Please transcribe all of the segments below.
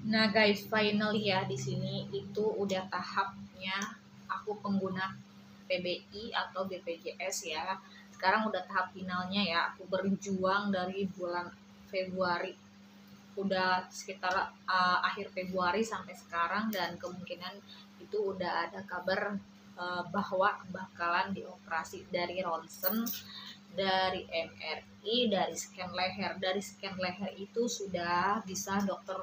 Nah guys, finally ya di sini itu udah tahapnya aku pengguna PBI atau BPJS ya. Sekarang udah tahap finalnya ya. Aku berjuang dari bulan Februari. Udah sekitar akhir Februari sampai sekarang dan kemungkinan itu udah ada kabar bahwa bakalan dioperasi dari ronsen, dari MRI, dari scan leher. Dari scan leher itu sudah bisa dokter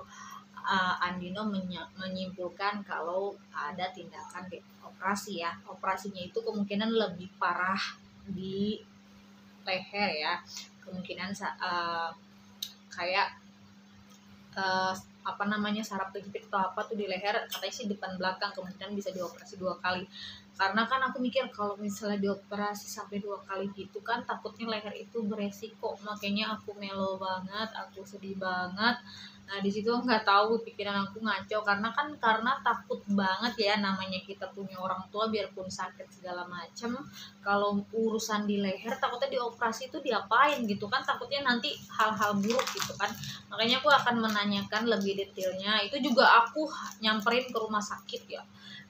Andino menyimpulkan kalau ada tindakan di operasi ya. Operasinya itu kemungkinan lebih parah di leher ya. Kemungkinan kayak uh, apa namanya saraf kejepit atau apa tuh di leher, katanya sih depan belakang, kemungkinan bisa dioperasi 2 kali. Karena kan aku mikir kalau misalnya dioperasi sampai 2 kali gitu kan takutnya leher itu beresiko, makanya aku melo banget, aku sedih banget. Nah di situ nggak tahu pikiran aku ngaco karena takut banget ya, namanya kita punya orang tua biarpun sakit segala macem, kalau urusan di leher takutnya dioperasi itu diapain gitu kan, takutnya nanti hal-hal buruk gitu kan. Makanya aku akan menanyakan lebih detailnya. Itu juga aku nyamperin ke rumah sakit ya,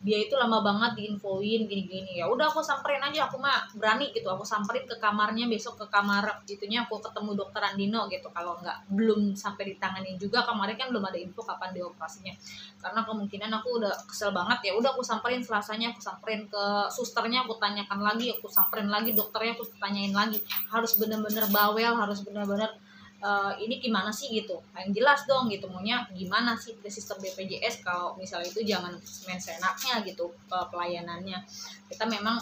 dia itu lama banget diinfoin gini-gini. Ya udah aku samperin aja, aku mah berani gitu, aku samperin ke kamarnya, besok ke kamar gitunya aku ketemu dokter Andino gitu. Kalau nggak belum sampai ditangani juga, kemarin kan belum ada info kapan dioperasinya, karena kemungkinan aku udah kesel banget. Ya udah aku samperin Selasanya, aku samperin ke susternya, aku tanyakan lagi, aku samperin lagi dokternya, aku tanyain lagi. Harus bener-bener bawel, harus bener-bener ini gimana sih gitu, yang jelas dong gitu, maunya gimana sih ke sistem BPJS. Kalau misalnya itu jangan main senaknya gitu pelayanannya. Kita memang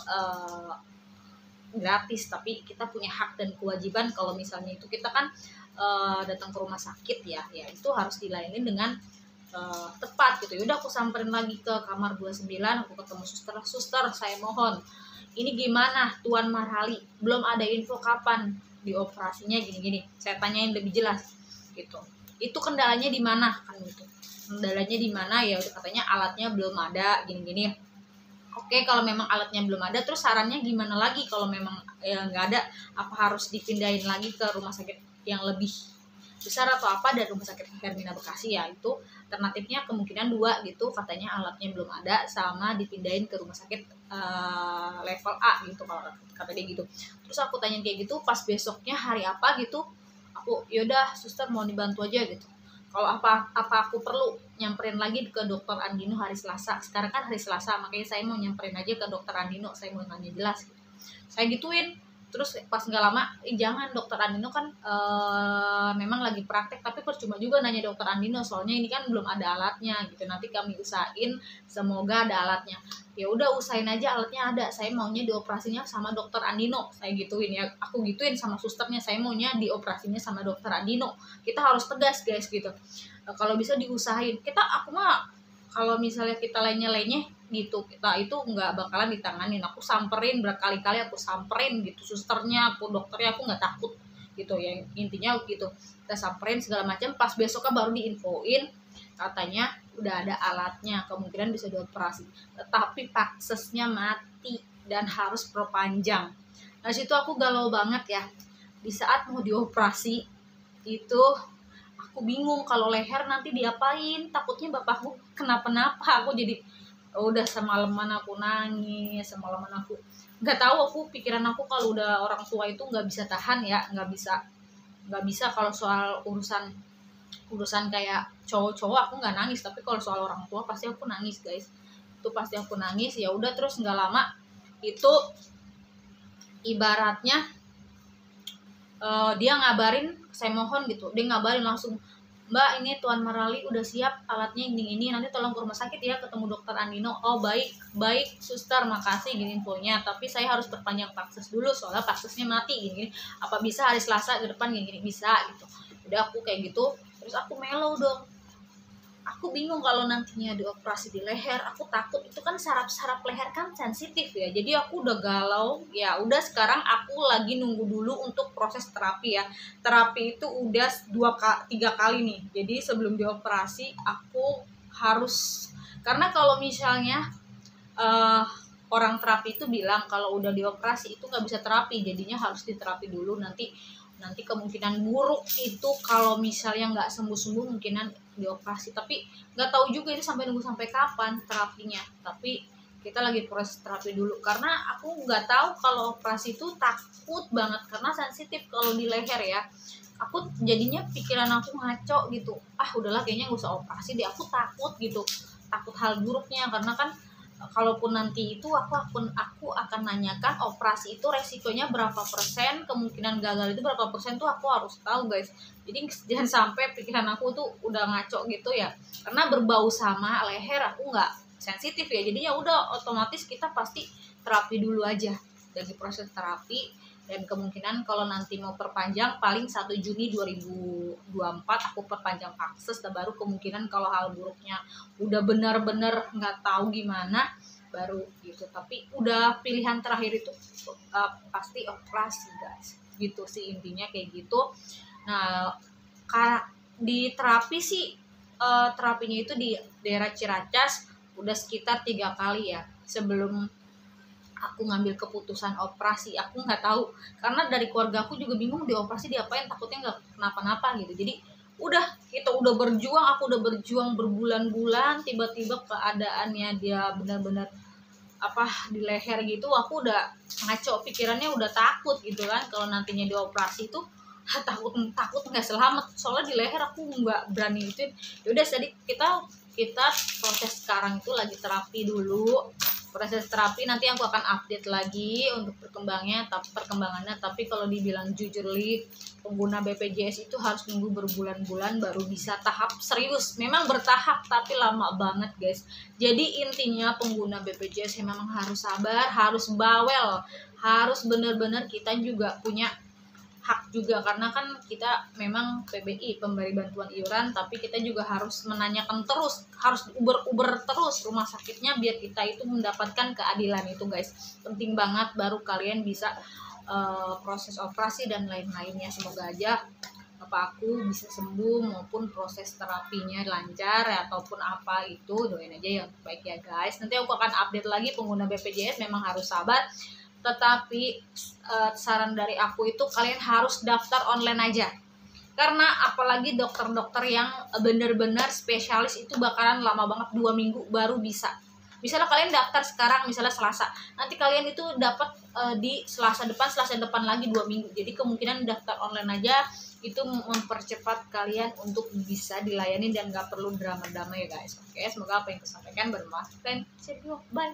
gratis, tapi kita punya hak dan kewajiban kalau misalnya itu kita kan datang ke rumah sakit ya itu harus dilayani dengan tepat gitu. Yaudah aku samperin lagi ke kamar 29, aku ketemu suster, saya mohon ini gimana Tuan Marhali, belum ada info kapan dioperasinya gini-gini, saya tanyain lebih jelas gitu. Itu kendalanya di mana kan gitu, kendalanya di mana ya udah katanya alatnya belum ada gini-gini. Oke, kalau memang alatnya belum ada, terus sarannya gimana lagi kalau memang nggak ada, apa harus dipindahin lagi ke rumah sakit yang lebih besar atau apa dari rumah sakit Hermina Bekasi ya. Itu alternatifnya kemungkinan 2 gitu, katanya alatnya belum ada sama dipindahin ke rumah sakit level A gitu kalau kata dia gitu. Terus aku tanya kayak gitu, pas besoknya hari apa gitu, aku yaudah suster mau dibantu aja gitu, kalau apa aku perlu nyamperin lagi ke dokter Andino hari Selasa. Sekarang kan hari Selasa, makanya saya mau nyamperin aja ke dokter Andino, saya mau tanya jelas gitu. Saya gituin. Terus pas nggak lama, jangan, dokter Andino kan memang lagi praktek, tapi percuma juga nanya dokter Andino, soalnya ini kan belum ada alatnya gitu. Nanti kami usahain semoga ada alatnya. Ya udah usahain aja alatnya ada, saya maunya dioperasinya sama dokter Andino, saya gituin ya. Aku gituin sama susternya, saya maunya dioperasinya sama dokter Andino. Kita harus tegas guys gitu. Kalau bisa diusahain. Aku mah kalau misalnya kita lainnya gitu, kita itu nggak bakalan ditanganin. Aku samperin berkali-kali, aku samperin gitu susternya, aku dokternya, aku nggak takut gitu ya, intinya gitu. Kita samperin segala macam, pas besoknya baru diinfoin katanya udah ada alatnya, kemungkinan bisa dioperasi, tetapi aksesnya mati dan harus perpanjang. Nah situ aku galau banget ya. Di saat mau dioperasi itu aku bingung kalau leher nanti diapain, takutnya bapakku kenapa-napa. Aku jadi udah semalaman aku nangis, semalaman aku nggak tahu, aku pikiran aku kalau udah orang tua itu nggak bisa tahan ya, nggak bisa kalau soal urusan kayak cowok-cowok aku nggak nangis, tapi kalau soal orang tua pasti aku nangis guys, itu pasti aku nangis. Ya udah terus nggak lama itu ibaratnya dia ngabarin, saya mohon gitu, dia ngabarin langsung, Mbak ini Tuan Marali udah siap alatnya ini nanti tolong ke rumah sakit ya, ketemu dokter Andino. Oh baik suster, makasih gini infonya, tapi saya harus perpanjang pakses dulu soalnya paksesnya mati gini, apa bisa hari Selasa ke depan gini bisa gitu. Udah aku kayak gitu, terus aku melo dong. Aku bingung kalau nantinya dioperasi di leher, aku takut, itu kan saraf-saraf leher kan sensitif ya, jadi aku udah galau. Ya udah sekarang aku lagi nunggu dulu untuk proses terapi ya. Terapi itu udah 3 kali nih, jadi sebelum dioperasi aku harus, karena kalau misalnya uh, orang terapi itu bilang kalau udah dioperasi itu nggak bisa terapi, jadinya harus diterapi dulu. Nanti kemungkinan buruk itu kalau misalnya nggak sembuh-sembuh, dioperasi, tapi nggak tahu juga itu sampai nunggu sampai kapan terapinya. Tapi kita lagi proses terapi dulu karena aku nggak tahu kalau operasi itu takut banget karena sensitif kalau di leher ya. Aku jadinya pikiran aku ngaco gitu, udahlah kayaknya nggak usah operasi deh, aku takut gitu, takut hal buruknya. Karena kan kalaupun nanti itu aku akan nanyakan operasi itu resikonya berapa persen, kemungkinan gagal itu berapa persen tuh aku harus tahu guys. Jadi jangan sampai pikiran aku tuh udah ngaco gitu ya, karena berbau sama leher aku nggak sensitif ya, jadi ya udah otomatis kita pasti terapi dulu aja, dari proses terapi. Dan kemungkinan kalau nanti mau perpanjang paling 1 Juni 2024 aku perpanjang akses, dan baru kemungkinan kalau hal buruknya udah benar-benar nggak tahu gimana baru gitu. Tapi udah pilihan terakhir itu pasti operasi guys, gitu sih intinya kayak gitu. Nah di terapi sih terapinya itu di daerah Ciracas udah sekitar 3 kali ya sebelum aku ngambil keputusan operasi. Aku nggak tahu karena dari keluarga aku juga bingung dioperasi diapain, takutnya nggak kenapa-napa gitu. Jadi kita udah berjuang berbulan-bulan, tiba-tiba keadaannya dia benar-benar di leher gitu, aku udah ngaco pikirannya, udah takut gitu kan kalau nantinya dioperasi itu takut nggak selamat, soalnya di leher aku nggak berani itu. Yaudah jadi kita proses sekarang itu lagi terapi dulu, proses terapi nanti aku akan update lagi untuk perkembangannya. Tapi kalau dibilang jujur pengguna BPJS itu harus nunggu berbulan-bulan baru bisa tahap serius, memang bertahap tapi lama banget guys. Jadi intinya pengguna BPJS memang harus sabar, harus bawel, harus benar-benar kita juga punya hak juga, karena kan kita memang PBI pemberi bantuan iuran, tapi kita juga harus menanyakan terus, harus uber terus rumah sakitnya biar kita itu mendapatkan keadilan itu guys. Penting banget baru kalian bisa proses operasi dan lain-lainnya. Semoga aja bapak aku bisa sembuh maupun proses terapinya lancar ya, ataupun apa itu doain aja yang baik ya guys. Nanti aku akan update lagi. Pengguna BPJS memang harus sabar, tetapi saran dari aku itu kalian harus daftar online aja, karena apalagi dokter-dokter yang benar-benar spesialis itu bakalan lama banget, 2 minggu baru bisa. Misalnya kalian daftar sekarang misalnya Selasa, nanti kalian itu dapat di Selasa depan lagi 2 minggu. Jadi kemungkinan daftar online aja itu mempercepat kalian untuk bisa dilayani dan gak perlu drama-drama ya guys. Oke, semoga apa yang aku sampaikan bermanfaat dan see you, bye.